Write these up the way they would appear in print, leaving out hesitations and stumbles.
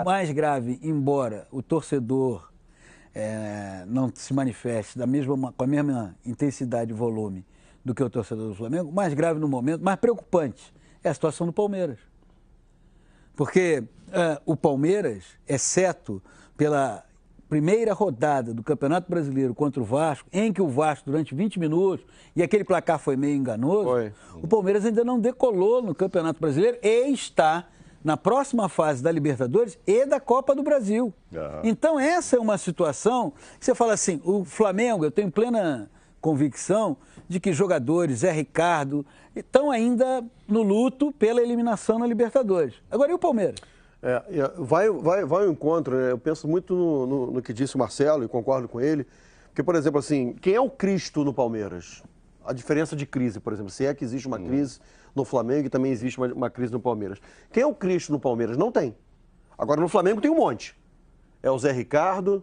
Mais grave, embora o torcedor não se manifeste com a mesma intensidade e volume do que o torcedor do Flamengo, mais grave no momento, mais preocupante, é a situação do Palmeiras. Porque o Palmeiras, exceto pela primeira rodada do Campeonato Brasileiro contra o Vasco, em que o Vasco, durante 20 minutos, e aquele placar foi meio enganoso, o Palmeiras ainda não decolou no Campeonato Brasileiro e está na próxima fase da Libertadores e da Copa do Brasil. Então essa é uma situação que você fala assim, o Flamengo, eu tenho plena convicção de que jogadores, Zé Ricardo, estão ainda no luto pela eliminação na Libertadores. Agora, e o Palmeiras? Vai ao encontro, né? Eu penso muito no que disse o Marcelo e concordo com ele, porque, por exemplo, assim, quem é o Cristo no Palmeiras? A diferença de crise, por exemplo, se é que existe uma crise no Flamengo e também existe uma crise no Palmeiras. Quem é o Cristo no Palmeiras? Não tem. Agora, no Flamengo tem um monte. É o Zé Ricardo,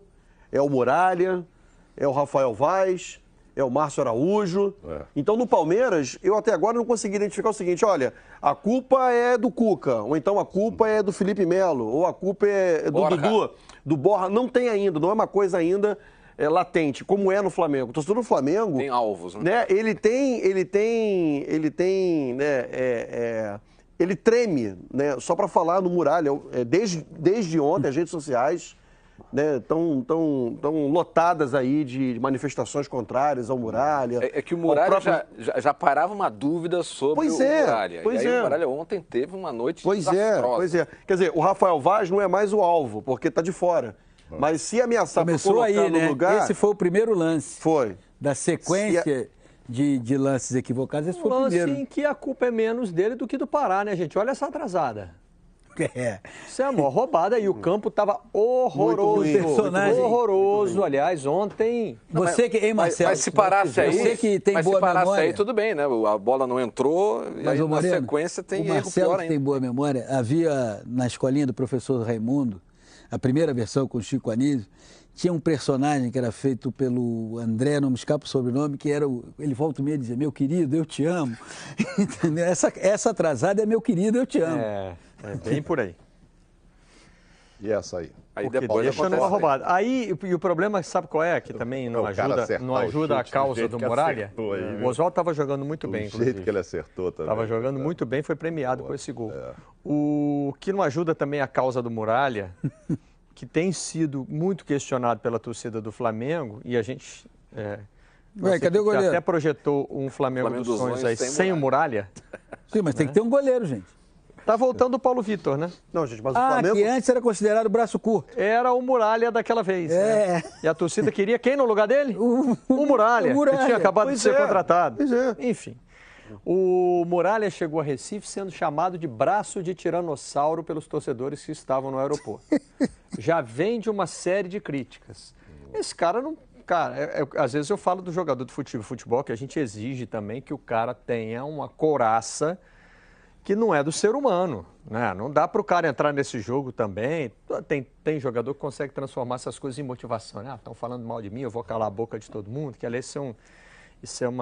é o Muralha, é o Rafael Vaz, é o Márcio Araújo. Então, no Palmeiras, eu até agora não consegui identificar o seguinte, olha, a culpa é do Cuca, ou então a culpa é do Felipe Melo, ou a culpa é do Dudu, do Borja. Não tem ainda, não é uma coisa ainda latente, como é no Flamengo. O torcedor do Flamengo... Tem alvos, né? Ele treme, né? Só para falar no Muralha, desde ontem as redes sociais... Estão lotadas aí de manifestações contrárias ao Muralha. É que o Muralha já parava uma dúvida sobre o Muralha. O Muralha ontem teve uma noite desastrosa. Pois é. Quer dizer, o Rafael Vaz não é mais o alvo, porque está de fora. Mas se ameaçar para colocar aí, no lugar... Esse foi o primeiro lance. Foi. Da sequência de lances equivocados, esse foi o primeiro. Lance em que a culpa é menos dele do que do Pará, né, gente? Olha essa atrasada. Isso é a maior roubada e o campo estava horroroso. Horroroso, aliás, ontem. Você que, hein, Marcelo? Mas se parasse aí, você que tem boa memória. Aí, tudo bem, né? A bola não entrou, e aí na sequência tem erro pior ainda. O Marcelo que tem boa memória, havia na escolinha do professor Raimundo, a primeira versão com o Chico Anísio, tinha um personagem que era feito pelo André, não me escapa o sobrenome, que era ele volta e meia e dizia, meu querido, eu te amo. Entendeu? Essa atrasada é meu querido, eu te amo. É bem por aí. E essa aí? Aí depois deixando uma roubada. Aí, e o problema, sabe qual é? Que também não ajuda a causa do Muralha. O Oswaldo estava jogando muito bem, inclusive. O jeito que ele acertou também. Estava jogando muito bem, foi premiado com esse gol. O que não ajuda também a causa do Muralha, que tem sido muito questionado pela torcida do Flamengo, e a gente... cadê o goleiro? Até projetou um Flamengo dos sonhos aí sem o Muralha. Sim, mas tem que ter um goleiro, gente. Tá voltando o Paulo Vitor, né? Não, gente, mas o Flamengo... que antes era considerado braço curto. Era o Muralha daquela vez, né? E a torcida queria quem no lugar dele? O Muralha, que tinha acabado de ser contratado. Enfim, o Muralha chegou a Recife sendo chamado de braço de tiranossauro pelos torcedores que estavam no aeroporto. Já vem de uma série de críticas. Esse cara não... Cara, às vezes eu falo do jogador de futebol, que a gente exige também que o cara tenha uma couraça que não é do ser humano, né? Não dá para o cara entrar nesse jogo também. Tem jogador que consegue transformar essas coisas em motivação. Estão falando mal de mim, eu vou calar a boca de todo mundo. Que, aliás, isso é um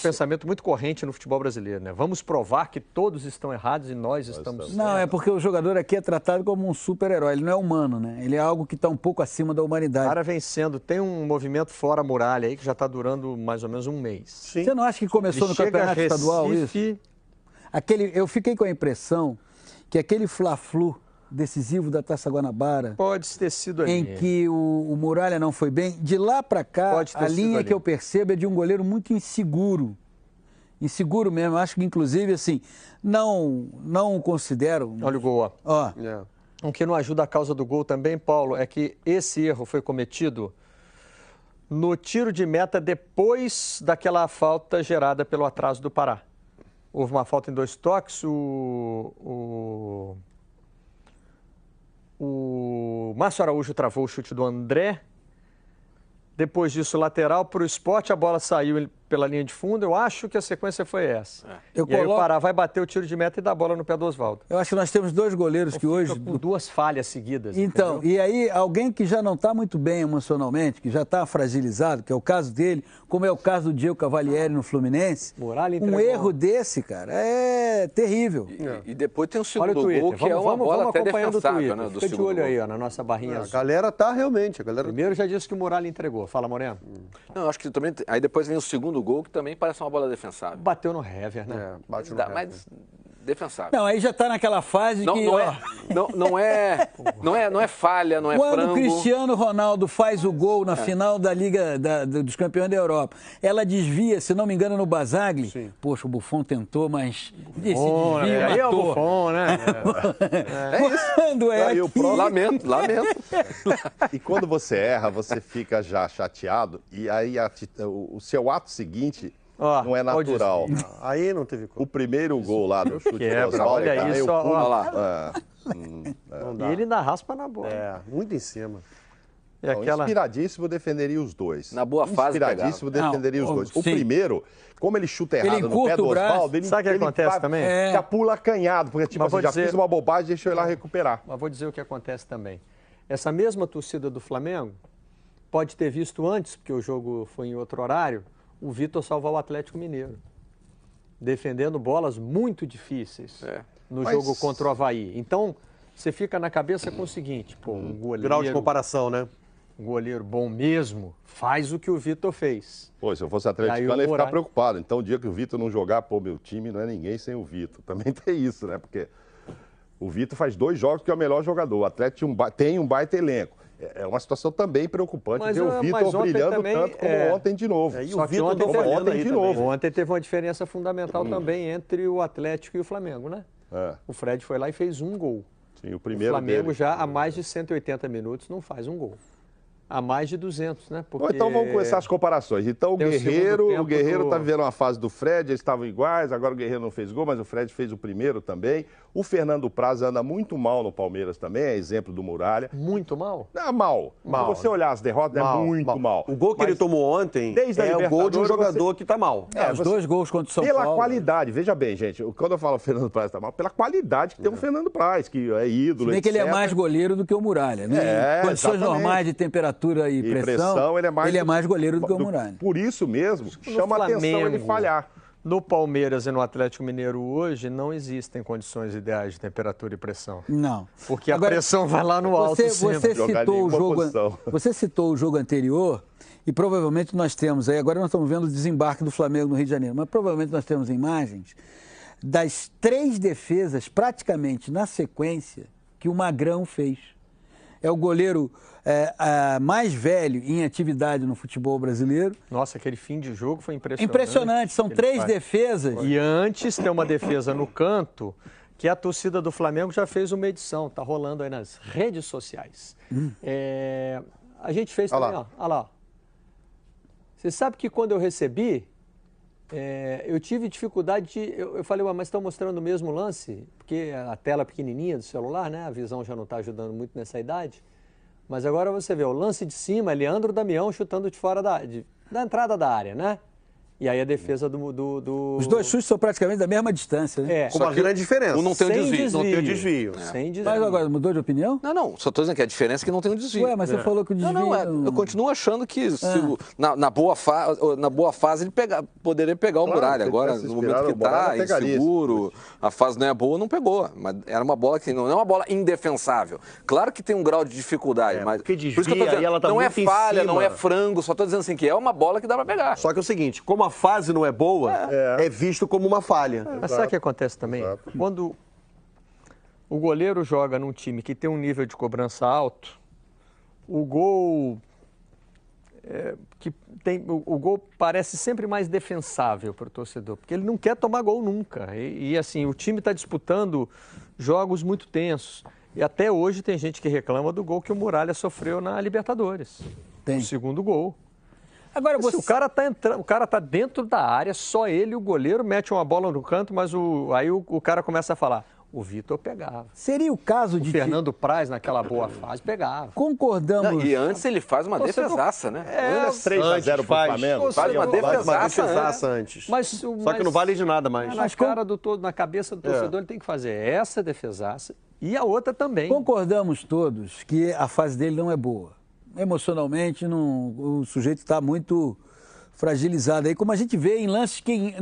pensamento muito corrente no futebol brasileiro, né? Vamos provar que todos estão errados e nós estamos certos. Não, é porque o jogador aqui é tratado como um super-herói. Ele não é humano, né? Ele é algo que está um pouco acima da humanidade. O cara vencendo. Tem um movimento fora a Muralha aí que já está durando mais ou menos um mês. Sim. Você não acha que começou no campeonato estadual isso? Eu fiquei com a impressão que aquele Fla-Flu decisivo da Taça Guanabara... Pode ter sido ali. Em que o Muralha não foi bem. De lá para cá, a linha que eu percebo é de um goleiro muito inseguro. Inseguro mesmo. Acho que, inclusive, assim, não considero... Olha o gol, ó. O que não ajuda a causa do gol também, Paulo, é que esse erro foi cometido no tiro de meta depois daquela falta gerada pelo atraso do Pará. Houve uma falta em 2 toques, o Márcio Araújo travou o chute do André. Depois disso, lateral para o Sport, a bola saiu pela linha de fundo, eu acho que a sequência foi essa. E aí o Pará vai bater o tiro de meta e dar a bola no pé do Oswaldo. Eu acho que nós temos dois goleiros que hoje... com duas falhas seguidas. Então, entendeu? E aí alguém que já não está muito bem emocionalmente, que já está fragilizado, que é o caso dele, como é o caso do Diego Cavalieri no Fluminense, um erro desse, cara, é terrível. E depois tem o segundo gol, que é uma bola até defensável, né? Fica de olho aí, ó, na nossa barrinha azul. A galera tá realmente... Primeiro já disse que o Muralha entregou. Fala, Moreno. Não, acho que também... Aí depois vem o segundo gol, que também parece uma bola defensável. Bateu no Hever, né? Bateu no Hever. Mas defensável. Não, aí já está naquela fase que... Não é falha, não é frango. Quando o Cristiano Ronaldo faz o gol na final da Liga dos Campeões da Europa, ela desvia, se não me engano, no Basagli. Sim. Poxa, o Buffon tentou, mas esse desvio aí é o Buffon, né? É isso. Quando é aqui... Lamento. E quando você erra, você fica já chateado e aí o seu ato seguinte não é natural. Aí não teve como. O primeiro gol lá do chute do Oswaldo, olha isso, olha lá. E ele ainda raspa na bola. Muito em cima. Inspiradíssimo, defenderia os dois. Na boa fase, inspiradíssimo, defenderia os dois. Sim. O primeiro, como ele chuta errado no pé do Oswaldo, ele... Sabe o que acontece também? Já pula acanhado, porque tipo assim, já fiz uma bobagem, deixa eu ir lá recuperar. Mas vou dizer o que acontece também. Essa mesma torcida do Flamengo pode ter visto antes, porque o jogo foi em outro horário, o Vitor salvar o Atlético Mineiro, defendendo bolas muito difíceis no jogo contra o Avaí. Então, você fica na cabeça com o seguinte, um goleiro... Grau de comparação, né? Um goleiro bom mesmo faz o que o Vitor fez. Pô, se eu fosse atleticano, eu ia ficar preocupado. Então, o dia que o Vitor não jogar, meu time não é ninguém sem o Vitor. Também tem isso, né? Porque o Vitor faz 2 jogos que é o melhor jogador. O Atlético tem um baita elenco. É uma situação também preocupante ver o Vitor brilhando tanto como ontem de novo. E o Vitor ontem de novo. Ontem teve uma diferença fundamental também entre o Atlético e o Flamengo, né? O Fred foi lá e fez 1 gol. Sim, o primeiro Flamengo dele. já há mais de 180 minutos não faz 1 gol. Há mais de 200, né? Porque... Então vamos começar as comparações. Então o Guerreiro está vivendo uma fase do Fred, eles estavam iguais, agora o Guerreiro não fez gol, mas o Fred fez o primeiro também. O Fernando Praz anda muito mal no Palmeiras também, é exemplo do Muralha. Muito mal? Não, mal. Se você olhar as derrotas, é muito mal. O gol que ele tomou ontem é o gol de um jogador que está mal. Os 2 gols contra o São Paulo. Pela qualidade, veja bem, gente, quando eu falo Fernando Praz está mal, pela qualidade que tem o Fernando Praz, que é ídolo, Se bem que ele é mais goleiro do que o Muralha, né? Em condições normais de temperatura e pressão, ele é mais goleiro do que o Muralha. Por isso mesmo, chama a atenção ele falhar. No Palmeiras e no Atlético Mineiro hoje não existem condições ideais de temperatura e pressão. Não. Porque a pressão vai lá no alto sempre. Você citou o jogo anterior e provavelmente nós temos aí, agora nós estamos vendo o desembarque do Flamengo no Rio de Janeiro, mas provavelmente nós temos imagens das 3 defesas praticamente na sequência que o Magrão fez. É o goleiro mais velho em atividade no futebol brasileiro. Nossa, aquele fim de jogo foi impressionante. Impressionante, são 3 defesas. E antes tem uma defesa no canto que a torcida do Flamengo já fez uma edição, tá rolando aí nas redes sociais. A gente fez também, ó. Olha lá. Você sabe que quando eu recebi, eu tive dificuldade de... Eu falei, mas estão mostrando o mesmo lance? Porque a tela pequenininha do celular, né? A visão já não está ajudando muito nessa idade. Mas agora você vê, o lance de cima, Leandro Damião chutando de fora da entrada da área, né? E aí a defesa do... Os 2 chutes são praticamente da mesma distância, né? Com uma grande diferença. Um não tem Sem desvio. Não tem o desvio. Sem desvio. Mas agora, mudou de opinião? Não. Só estou dizendo que a diferença é que não tem o desvio. Ué, mas você falou que o desvio... Eu continuo achando que na boa fase ele poderia pegar o Muralha. Agora, no momento que está inseguro, a fase não é boa, não pegou. Mas era uma bola que não é uma bola indefensável. Claro que tem um grau de dificuldade, mas... Porque desvia, por isso que eu tô dizendo, ela tá não é muito falha, em cima. não é frango, só estou dizendo assim que é uma bola que dá para pegar. Só que é o seguinte, como a fase não é boa, é visto como uma falha. Mas sabe o que acontece também? Quando o goleiro joga num time que tem um nível de cobrança alto, o gol o gol parece sempre mais defensável para o torcedor, porque ele não quer tomar gol nunca. E assim, o time está disputando jogos muito tensos. E até hoje tem gente que reclama do gol que o Muralha sofreu na Libertadores. O segundo gol. Agora, o cara tá dentro da área, só ele, o goleiro, mete uma bola no canto, mas aí o cara começa a falar, O Vitor pegava. Seria o caso de... O Fernando Praz, naquela boa fase, pegava. Concordamos... Não, e antes ele faz uma defesaça, né? 3-0 pro Flamengo. Faz uma defesaça antes. Só que não vale de nada mais. Na cabeça do torcedor ele tem que fazer essa defesaça e a outra também. Concordamos todos que a fase dele não é boa. Emocionalmente, o sujeito está muito fragilizado. Aí, como a gente vê em lances que...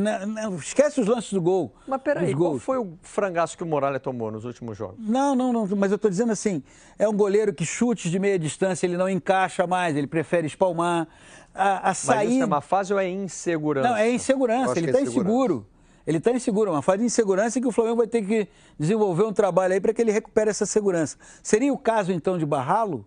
esquece os lances do gol. Mas peraí, qual foi o frangaço que o Muralha tomou nos últimos jogos? Não, mas eu estou dizendo assim, é um goleiro que chutes de meia distância ele não encaixa mais, ele prefere espalmar. A saída... Mas isso é uma fase ou é insegurança? Não, é insegurança, ele está inseguro. Ele está inseguro, é uma fase de insegurança que o Flamengo vai ter que desenvolver um trabalho aí para que ele recupere essa segurança. Seria o caso, então, de barrá-lo?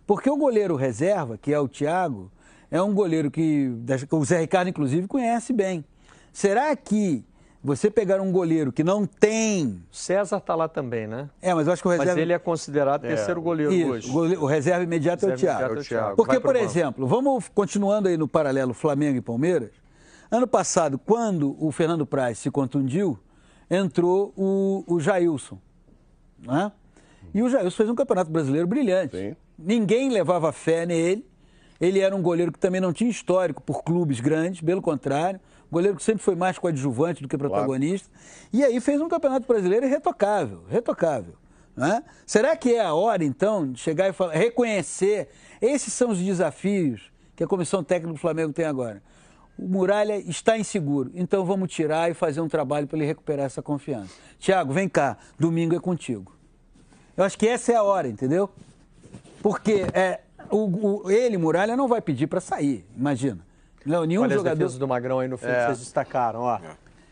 Porque o goleiro reserva, que é o Thiago, é um goleiro que o Zé Ricardo, inclusive, conhece bem. Será que você pegar um goleiro que não tem... César está lá também, né? Mas eu acho que o reserva... Mas ele é considerado terceiro goleiro hoje. O reserva imediato é o Thiago. Porque, por exemplo, vamos continuando aí no paralelo Flamengo e Palmeiras. Ano passado, quando o Fernando Praz se contundiu, entrou o Jailson. Né? E o Jailson fez um campeonato brasileiro brilhante. Sim. Ninguém levava fé nele. Ele era um goleiro que também não tinha histórico por clubes grandes, pelo contrário. Goleiro que sempre foi mais coadjuvante do que protagonista. Claro. E aí fez um campeonato brasileiro irretocável, retocável. Né? Será que é a hora, então, de chegar e falar, reconhecer? Esses são os desafios que a comissão técnica do Flamengo tem agora. O Muralha está inseguro, então vamos tirar e fazer um trabalho para ele recuperar essa confiança. Thiago, vem cá, domingo é contigo. Eu acho que essa é a hora, entendeu? Porque ele, Muralha, não vai pedir para sair, imagina. Não, nenhum Olha jogador... as defesas do Magrão aí no fim que vocês destacaram, ó.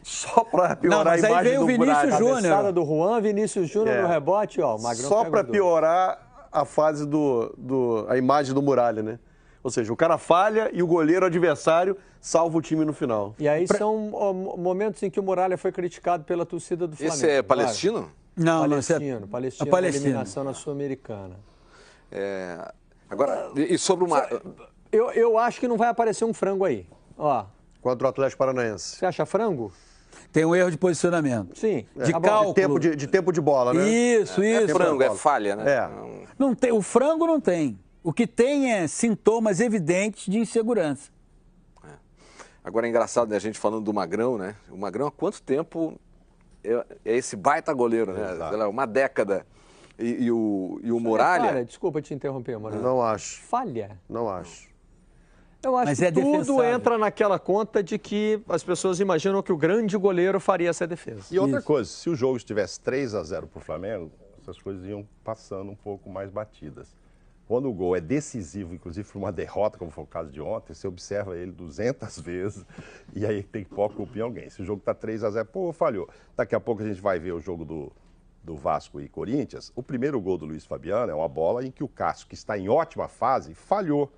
Só para piorar a imagem do Vinícius Muralha. Júnior. Cabeçada do Juan, Vinícius Júnior no rebote, ó. O Magrão só para piorar a fase a imagem do Muralha, né? Ou seja, o cara falha e o goleiro adversário salva o time no final. E aí são momentos em que o Muralha foi criticado pela torcida do Flamengo. Esse é palestino? Claro. Não, Palestino. Palestina. Eliminação na Sul-Americana. Agora, e sobre uma... Eu acho que não vai aparecer um frango aí. Ó. Contra o Atlético Paranaense. Você acha frango? Tem um erro de posicionamento. Sim. De cálculo. De tempo de bola, né? Isso. É frango, é falha, né? Não tem, o frango não tem. O que tem é sintomas evidentes de insegurança. Agora é engraçado, né, a gente falando do Magrão, né? O Magrão há quanto tempo é esse baita goleiro, né? Uma década. E o Muralha... Falha? Desculpa te interromper, Muralha. Não acho. Falha? Não acho. Eu acho que tudo entra naquela conta de que as pessoas imaginam que o grande goleiro faria essa defesa. E outra coisa, se o jogo estivesse 3-0 para o Flamengo, essas coisas iam passando um pouco mais batidas. Quando o gol é decisivo, inclusive por uma derrota, como foi o caso de ontem, você observa ele 200 vezes e aí tem que pôr a culpa em alguém. Se o jogo está 3-0, falhou. Daqui a pouco a gente vai ver o jogo do Vasco e Corinthians. O primeiro gol do Luiz Fabiano é uma bola em que o Cássio, que está em ótima fase, falhou.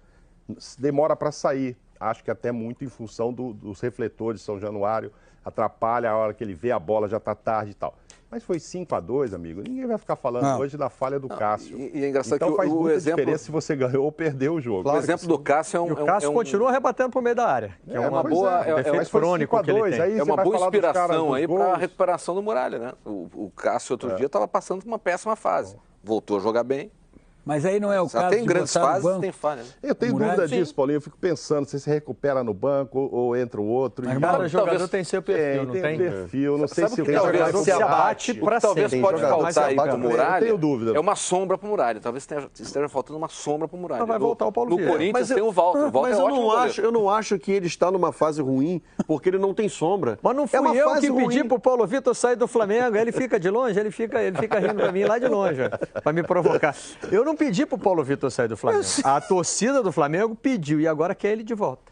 Demora para sair. Acho que até muito em função dos refletores de São Januário. Atrapalha a hora que ele vê a bola, já está tarde e tal. Mas foi 5-2, amigo. Ninguém vai ficar falando hoje da falha do Cássio. E é engraçado então que faz muita exemplo... diferença se você ganhou ou perdeu o jogo. Claro, o exemplo do Cássio é um... E o Cássio continua rebatendo para o meio da área. Que é uma boa... defeito crônico que ele tem. É uma boa inspiração aí para a recuperação do Muralha, né? O Cássio outro dia estava passando por uma péssima fase. Voltou a jogar bem. Mas aí não é o caso tem grandes fases, tem falha. Né? Eu tenho dúvida disso, Paulinho. Eu fico pensando se recupera no banco ou entra o outro. Mas cada jogador tem seu perfil, não tem? Perfil, não sei se o jogador se abate para talvez pode faltar aí para o Muralha. Eu tenho dúvida. É uma sombra para o Muralha. Talvez esteja faltando uma sombra para o Muralha. Mas vai voltar o Paulo Vieira. No Corinthians tem o Walter. Mas eu não acho que ele está numa fase ruim porque ele não tem sombra. Mas não fui eu que pedi para o Paulo Vitor sair do Flamengo. Ele fica de longe, ele fica rindo para mim lá de longe, para me provocar. Eu não pedi para o Paulo Vitor sair do Flamengo. A torcida do Flamengo pediu e agora quer ele de volta.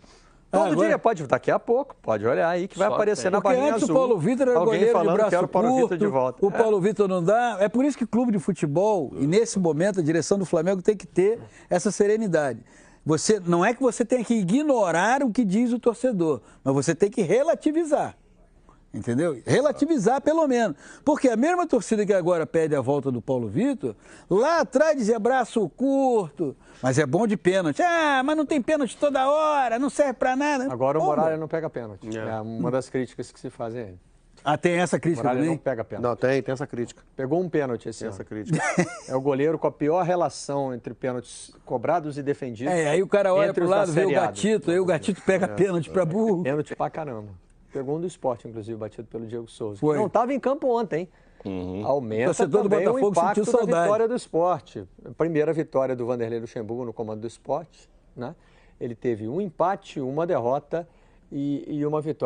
Todo dia pode, daqui a pouco, pode olhar aí que vai aparecer na barrinha azul. O Paulo Vitor era alguém goleiro falando de braço que era o Paulo curto, Vitor de volta. O Paulo Vitor não dá. É por isso que o clube de futebol, e nesse momento a direção do Flamengo tem que ter essa serenidade. Não é que você tenha que ignorar o que diz o torcedor, mas você tem que relativizar. Entendeu? Relativizar pelo menos. Porque a mesma torcida que agora pede a volta do Paulo Vitor, lá atrás dizia braço curto, mas é bom de pênalti. Mas não tem pênalti toda hora, não serve pra nada. Agora o Muralha não pega pênalti. É uma das críticas que se fazem a ele. Ah, tem essa crítica Muralha também? não pega pênalti. Não, tem essa crítica. Pegou um pênalti esse Tem ano. essa crítica. É o goleiro com a pior relação entre pênaltis cobrados e defendidos. Aí o cara olha entre pro os da lado, vê o Série A. Gatito, aí o Gatito pega pênalti pra burro. Pênalti pra caramba. Pegou um do Sport, inclusive, batido pelo Diego Souza. Foi. Não estava em campo ontem, hein? Aumenta Torcedor do também o Botafogo impacto sentiu da saudade. vitória do Sport. A primeira vitória do Vanderlei Luxemburgo no comando do Sport, né? Ele teve um empate, uma derrota e uma vitória.